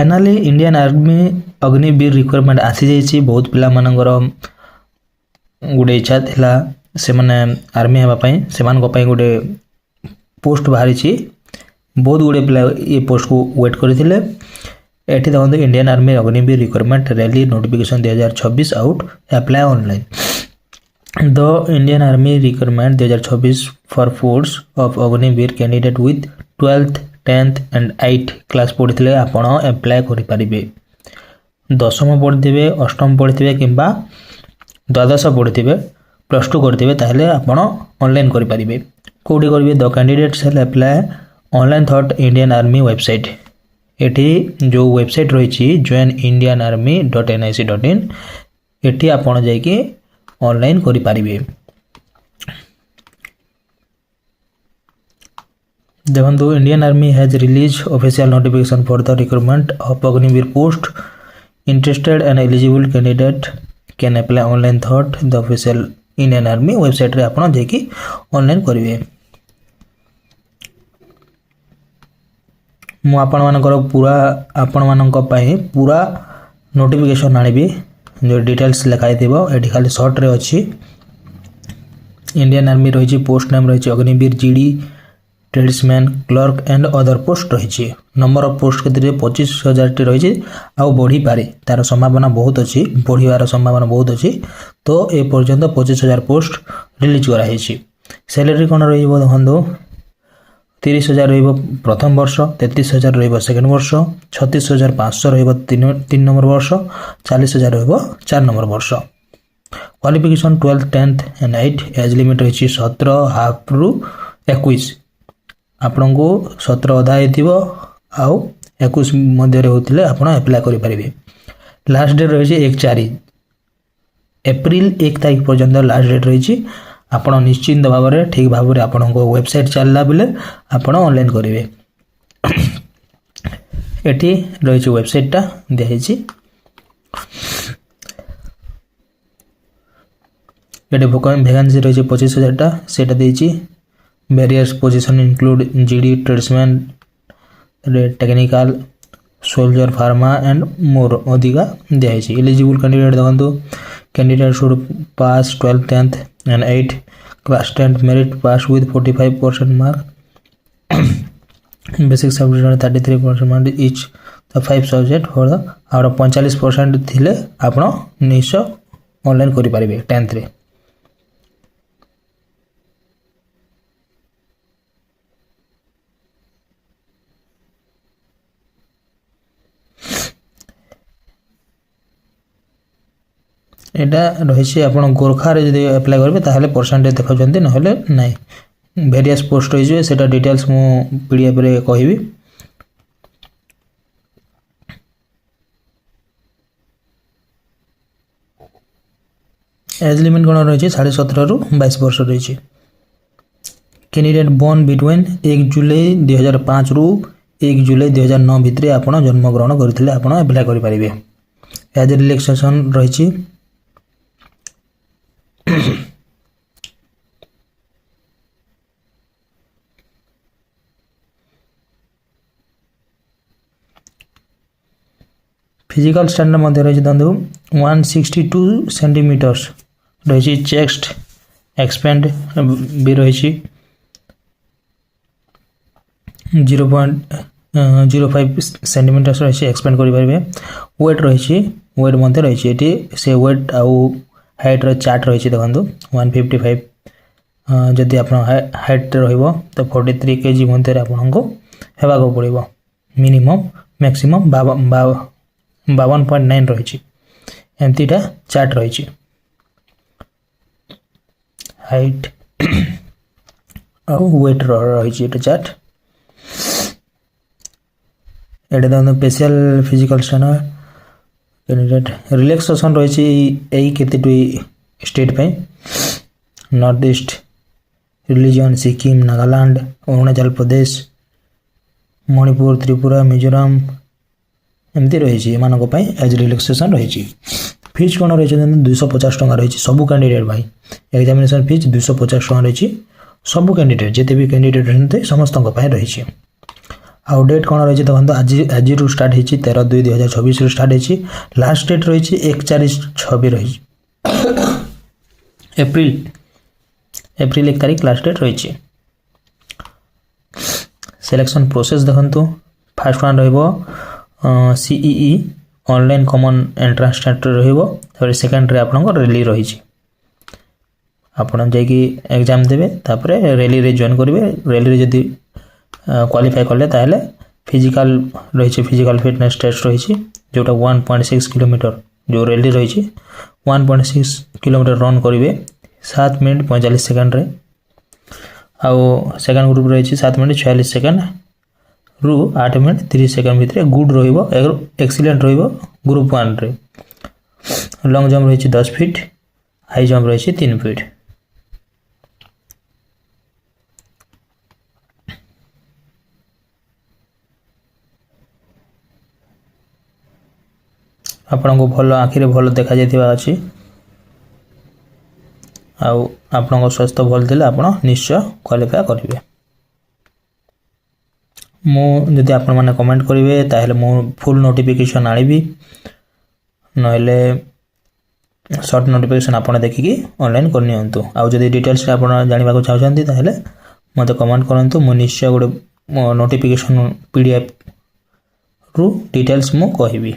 Finally Indian army Agniveer requirement आसी जाइए। बहुत पिला मानकर गोटे इच्छा थिला से माने आर्मी हेबापी से गोटे पोस्ट बाहरी। बहुत गुड़े पिला ये पोस्ट को वेट करते। ये देखते Indian army Agniveer requirement rally notification 2026 out apply online. The Indian army requirement 2026 for force of Agniveer candidate with 12th 10th and 8th class पढ़ी आपण अप्लाई करें। दशम पढ़ी अष्टम पढ़ी कि द्वादश पढ़ी +2 करते ताहले आपण ऑनलाइन करें। कौटी करेंगे the candidates hello apply online thought Indian army website. Eighty जो वेबसाइट रही join indianarmy.nic.in एटी आपण जाइए ऑनलाइन करें। देखो Indian army has release official notification for the recruitment of Agniveer post. Interested and eligible candidate can apply online thought the official Indian army website रे आपण जाइए online करेंगे। मु आपण मानकर पूरा आपण मानक पई पूरा नोटिफिकेशन आनिबी जो डिटेल्स लिखाई थिबो। एठी खाली शॉर्ट रे अछि इंडियन आर्मी रही पोस्ट नेम रही Agniveer GD tradesman clerk and other post रही। नंबर ऑफ पोस्ट के 25,000 टी रही आउ बढ़ी पारे तार संभावना बहुत अच्छी बढ़ियार संभावना बहुत अच्छी। तो ए पर्यंत 25,000 पोस्ट रिलीज कराई। सैलरी कौन रही देखो 30,000 रही प्रथम वर्ष 33,000 रही सेकेंड वर्ष 36,500 रही 3 नंबर वर्ष 40,000 रही 4 नंबर वर्ष। Qualification 12th 10th and 8th age limit रही 17 हाफ रु 21। आपण को 17 अधा हो आउ 21 मध्य होते आप अप्लाई करेंगे। लास्ट डेट रही 1/4 एप्रिल 1 तारीख पर्यंत लास्ट डेट रही। आपण निश्चिंत भाव में ठीक भाव में आपण वेबसाइट चलला बेले आपण ऑनलाइन करेंगे। एटी रही वेबसाइटा दिखाई ये वैकेंसी रही 25,000 टा सेटा देछि। Various position include GD tradesman technical soldier pharma and more अधिका दिखाई। एलिजिबल कैंडिडेट देखो candidate should pass 12th 10th and 8th class 10th merit pass with 45% mark basic subject 33% mark each the 5 subject for the out of 45% थिले आपण निश्चय online करि पारिबे 10th रे। एटा रही आप गोरखा जब अप्लाई करेंगे ताहले परसेंटेज देखा ना ना वेरियस पोस्ट रही है डिटेल्स मु पीडीएफ रे कहबी। एज लिमिट कौन रही 17.5 रु 22 वर्ष रही। कैंडिडेट बोर्न बिटवीन 1 जुलाई 2005 रु 1 जुलाई 2009 भितर आप जन्मग्रहण करते आप अप्लाई करेंगे। एज रिलैक्सेशन रही फिजिकल स्टैंडर्ड मध्य रही 162 सेंटीमीटर्स रही। चेस्ट एक्सपेंड भी रही 0.05 सेंटीमीटर्स रही एक्सपेंड करेंगे। वेट रही वेट मध्य रही से वेट आउ हाइट चार्ट रही देखो 155 जदि आप हाइट रही तो 43 kg मध्य आपको हेबाक पड़ो मिनिमम मैक्सिमम 52.9 रही एमतीटा चार्ट रही। हाइट और वेट रही चार्ट। ये देखो special physical standard candidate relaxation रही यही केतोटी स्टेट पे north east region Sikkim Nagaland Arunachal Pradesh Manipur Tripura Mizoram एमती रही एज रिलैक्सेशन रही। फीस कौन रही 250 टका रही सबू कैंडिडेट भाई एग्जामिनेशन फीस 250 टका रही सबू कैंडिडेट जिते भी कैंडिडेट रहते समस्त रही। आउ डेट कौन रही देखो आज स्टार्ट होती 13/2/2024 स्टार्ट होती लास्ट डेट रही 1/4/26 रही एप्रिल 1 तारीख लास्ट डेट रही सिलेक्शन प्रोसेस देखो first one CEE online common entrance test रही सेकेंड आपन रैली रही आपन जाकि एग्जाम देवे तापर रैली रे जॉइन करेंगे रैली रे जदि क्वालिफाई कले ताहले फिजिकल रही फिजिकल फिटनेस टेस्ट रही जोटा 1.6 किलोमीटर जो रैली रही 1.6 किलोमीटर रन करेंगे 7 मिनट 45 सेकेंड रे आउ सेकेंड ग्रुप रही 7 मिनट 46 सेकेंड रु 8 मिनट 30 सेकेंड भितर गुड एक्सीलेंट ग्रुप 1 रे लॉन्ग जंप रही 10 फीट हाई जंप रही 3 फीट आपण को भल आखिरे भल देखा जाइथिबा अछि आउ आपण स्वास्थ्य भल थिले आपण निश्चय क्वालिफाई करिवे मो जदि आपण माने कमेंट करिवे ताहेले मो फुल नोटिफिकेशन आनिबी नहले शॉर्ट नोटिफिकेशन आपण देखिकी ऑनलाइन करनी हंतु आउ जदि डिटेल्स आपण जानिबा को चाहछंती ताहेले मते कमेंट करंतु मो निश्चय गोटे नोटिफिकेशन पीडीएफ रु डिटेल्स मो कहिबी।